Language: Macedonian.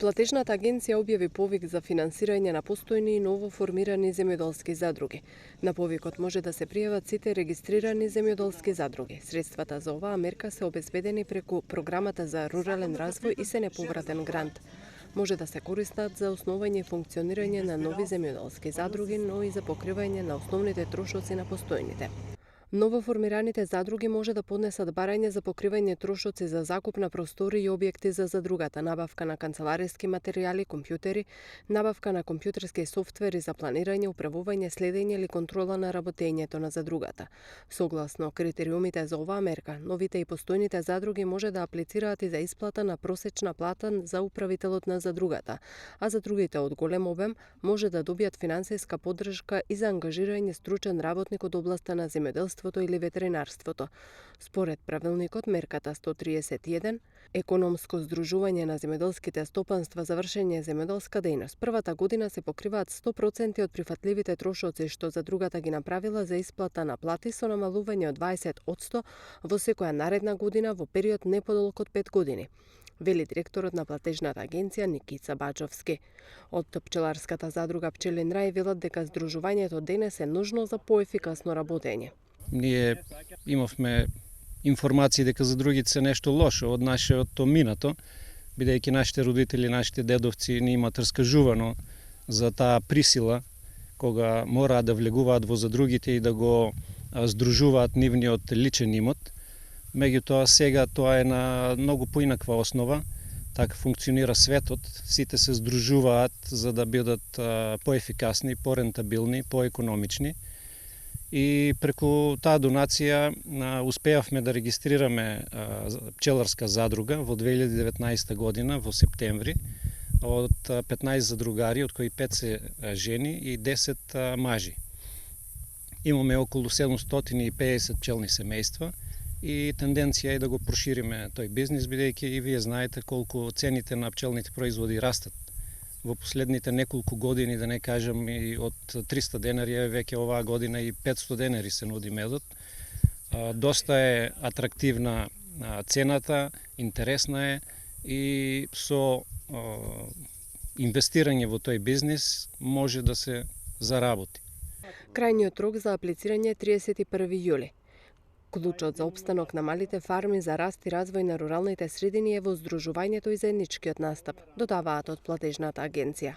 Платежната агенција објави повик за финансирање на постојни и ново формирани земјоделски задруги. На повикот може да се пријават сите регистрирани земјоделски задруги. Средствата за оваа мерка се обезбедени преку програмата за рурален развој и се неповратен грант. Може да се користат за основање и функционирање на нови земјоделски задруги, но и за покривање на основните трошоци на постојните. Новоформираните задруги може да поднесат барање за покривање трошоци за закуп на простори и објекти за задругата, набавка на канцелариски материјали, компјутери, набавка на компјутерски софтвери за планирање, управување, следење или контрола на работењето на задругата. Согласно критериумите за оваа мерка, новите и постојните задруги може да аплицираат и за исплата на просечна плата за управителот на задругата, а задругите од голем обем може да добијат финансиска поддршка и за ангажирање стручен работник од областа на земјоделство или ветеринарството. Според правилникот мерката 131, економско здружување на земјоделските стопанства за вршење земјоделска дејност, првата година се покриваат 100% од прифатливите трошоци што задругата ги направила за исплата на плати со намалување од 20% во секоја наредна година во период не подолг од 5 години, вели директорот на платежната агенција Никица Баџовски. Од пчеларската задруга Пчелин рај велат дека здружувањето денес е нужно за поефикасно работење. Ние имавме информации дека задругите се нешто лошо од нашето минато, бидејќи нашите родители, нашите дедовци не имаат раскажувано за таа присила кога мораат да влегуваат во задругите и да го здружуваат нивниот личен имот. Меѓутоа сега тоа е на многу поинаква основа, така функционира светот, сите се здружуваат за да бидат поефикасни, порентабилни, поекономични. И преку таа донација успеавме да регистрираме пчеларска задруга во 2019 година во септември од 15 задругари, од кои 5 се жени и 10 мажи. Имаме околу 750 пчелни семејства и тенденција е да го прошириме тој бизнис, бидејќи и вие знаете колку цените на пчелните производи растат. Во последните неколку години, да не кажам и од 300 денари, веќе оваа година и 500 денари се нуди медот. Доста е атрактивна цената, интересна е и со инвестирање во тој бизнис може да се заработи. Крајниот рок за аплицирање е 31 јули. Клучот за опстанок на малите фарми за раст и развој на руралните средини е во здружувањето и заедничкиот настап, додаваат од платежната агенција.